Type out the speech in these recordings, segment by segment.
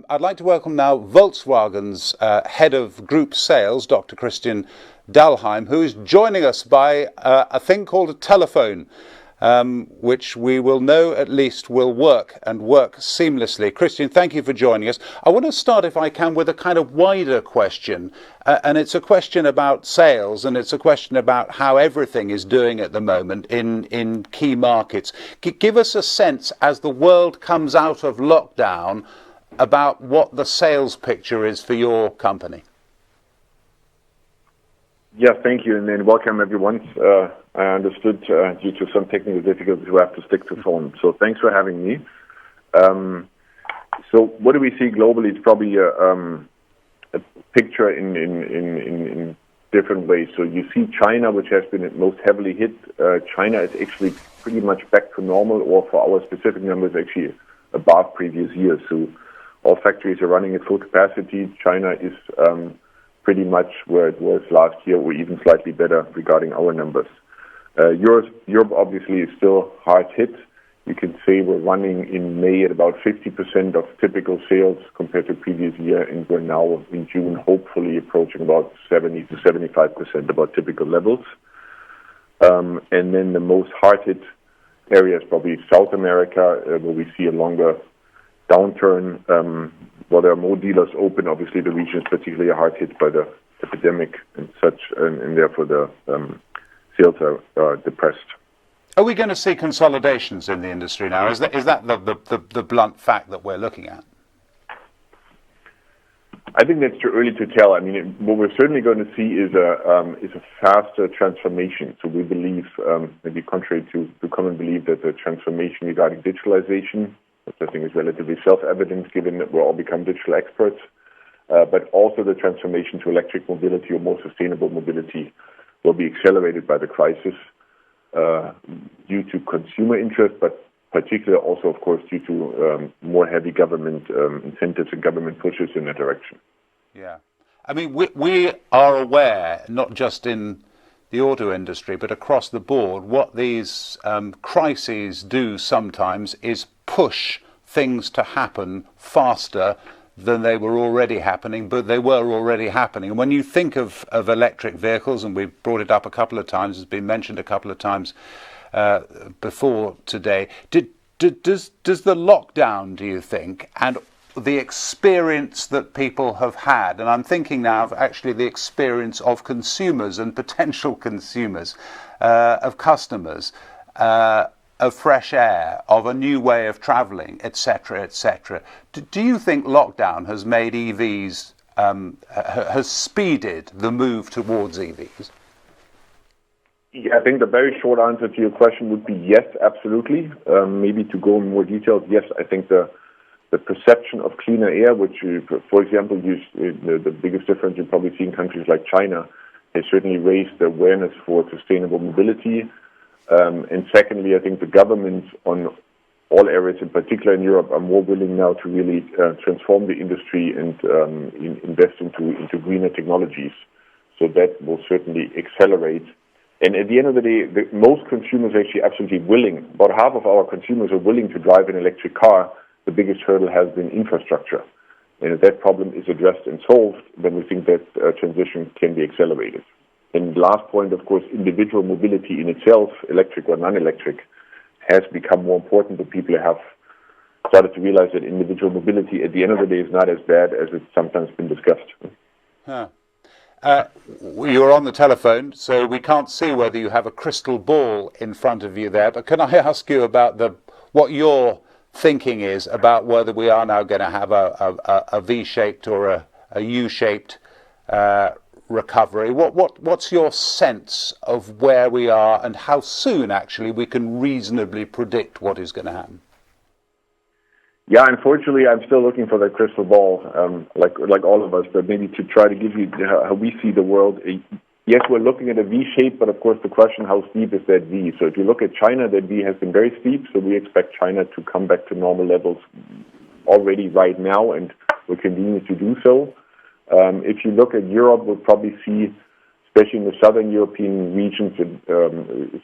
I'd like to welcome now Volkswagen's head of group sales, Dr. Christian Dahlheim, who is joining us by a thing called a telephone, which we will know at least will work and work seamlessly. Christian, thank you for joining us. I want to start, if I can, with a kind of wider question, and it's a question about sales, and it's a question about how everything is doing at the moment in key markets. Give us a sense, as the world comes out of lockdown, about what the sales picture is for your company. Yeah, thank you, and then welcome everyone. I understood due to some technical difficulties we have to stick to phone. So thanks for having me. So what do we see globally? It's probably a picture in different ways. So you see China, which has been most heavily hit. China is actually pretty much back to normal, or for our specific numbers, actually above previous years. So all factories are running at full capacity. China is pretty much where it was last year, or even slightly better regarding our numbers. Europe obviously is still hard hit. You can say we're running in May at about 50% of typical sales compared to previous year, and we're now in June hopefully approaching about 70 to 75% about typical levels. And then the most hard hit area is probably South America, where we see a longer downturn. While there are more dealers open, obviously the region is particularly hard hit by the epidemic and such, and therefore the sales are depressed. Are we going to see consolidations in the industry now? Is that the blunt fact that we're looking at? I think that's too early to tell. I mean, what we're certainly going to see is a faster transformation. So we believe, maybe contrary to common belief, that the transformation regarding digitalization, which I think is relatively self-evident given that we're all become digital experts, but also the transformation to electric mobility or more sustainable mobility will be accelerated by the crisis due to consumer interest, but particularly also, of course, due to more heavy government incentives and government pushes in that direction. Yeah. I mean, we are aware, not just in the auto industry, but across the board, what these crises do sometimes is push things to happen faster than they were already happening, but they were already happening. And when you think of electric vehicles, and we've brought it up a couple of times, it's been mentioned a couple of times before today, does the lockdown, do you think, and the experience that people have had, and I'm thinking now of actually the experience of consumers and potential consumers, of customers, of fresh air, of a new way of travelling, etc., etc. Do you think lockdown has made EVs, has speeded the move towards EVs? Yeah, I think the very short answer to your question would be yes, absolutely. Maybe to go in more details, yes, I think the perception of cleaner air, which, for example, the biggest difference you probably see in countries like China, has certainly raised the awareness for sustainable mobility. And secondly, I think the governments on all areas, in particular in Europe, are more willing now to really transform the industry and invest into greener technologies. So that will certainly accelerate. And at the end of the day, most consumers are actually absolutely willing. About half of our consumers are willing to drive an electric car. The biggest hurdle has been infrastructure. And if that problem is addressed and solved, then we think that transition can be accelerated. And last point, of course, individual mobility in itself, electric or non-electric, has become more important. The people have started to realize that individual mobility at the end of the day is not as bad as it's sometimes been discussed. Huh. You're on the telephone, so we can't see whether you have a crystal ball in front of you there, but can I ask you about what your thinking is about whether we are now going to have a V-shaped or a U-shaped recovery? What's your sense of where we are and how soon actually we can reasonably predict what is going to happen? Yeah, unfortunately, I'm still looking for that crystal ball, like all of us, but maybe to try to give you how we see the world. Yes, we're looking at a V shape, but of course the question, how steep is that V? So if you look at China, that V has been very steep, so we expect China to come back to normal levels already right now, and we're continuing to do so. If you look at Europe, we'll probably see, especially in the southern European regions,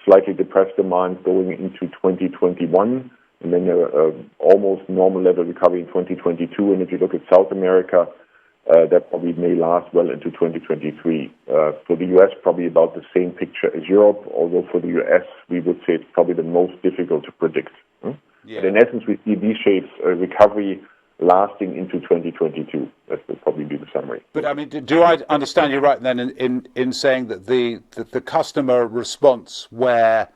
slightly depressed demand going into 2021. and then a almost normal level recovery in 2022. And if you look at South America, that probably may last well into 2023. For the U.S., probably about the same picture as Europe, although for the U.S., we would say it's probably the most difficult to predict. Yeah. But in essence, we see V-shaped recovery lasting into 2022. That would probably be the summary. But I mean, do I understand you right then in saying that the customer response where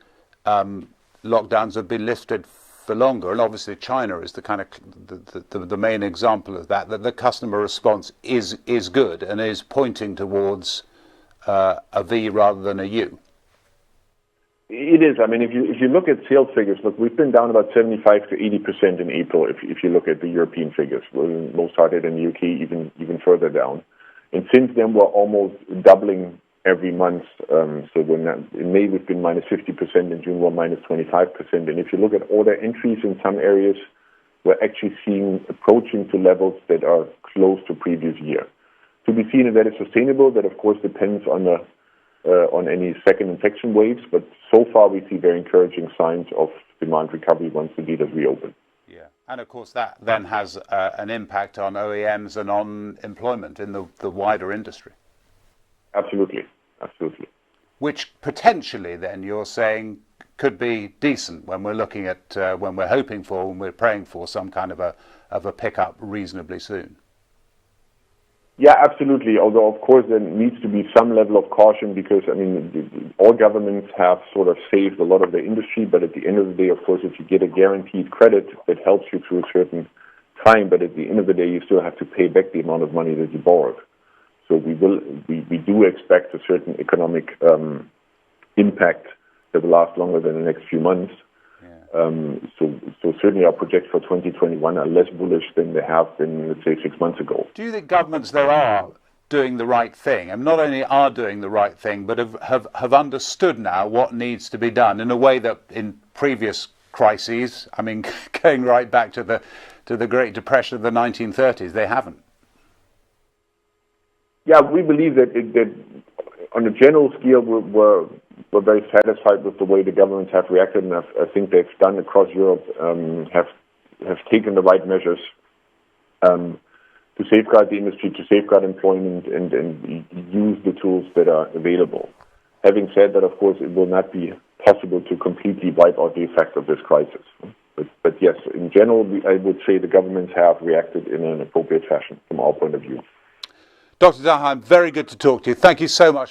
lockdowns have been lifted for longer, and obviously China is the kind of the main example of that the customer response is good and is pointing towards a V rather than a U? It is. I mean, if you look at sales figures, look, we've been down about 75 to 80% in April. If you look at the European figures, we're most hardest in the UK, even further down. And since then, we're almost doubling every month. So in May we've been minus 50%, in June we're minus 25%. And if you look at order entries in some areas, we're actually approaching to levels that are close to previous year. To be seen if that is sustainable, that of course depends on any second infection waves, but so far we see very encouraging signs of demand recovery once the dealers reopen. Yeah, and of course that then has an impact on OEMs and on employment in the wider industry. Absolutely. Which potentially then you're saying could be decent when we're looking at, when we're hoping for, when we're praying for some kind of a pickup reasonably soon. Yeah, absolutely. Although, of course, there needs to be some level of caution because, I mean, all governments have sort of saved a lot of the industry, but at the end of the day, of course, if you get a guaranteed credit, that helps you through a certain time, but at the end of the day, you still have to pay back the amount of money that you borrowed. So we do expect a certain economic impact that will last longer than the next few months. So certainly our projections for 2021 are less bullish than they have been, let's say, 6 months ago. Do you think governments, though, are doing the right thing? And not only are doing the right thing, but have understood now what needs to be done in a way that in previous crises, I mean, going right back to the Great Depression of the 1930s, they haven't? Yeah, we believe that on a general scale, we're very satisfied with the way the governments have reacted, and I think they've done across Europe, have taken the right measures to safeguard the industry, to safeguard employment, and use the tools that are available. Having said that, of course, it will not be possible to completely wipe out the effect of this crisis. But yes, in general, I would say the governments have reacted in an appropriate fashion from our point of view. Dr. Dahlheim, very good to talk to you. Thank you so much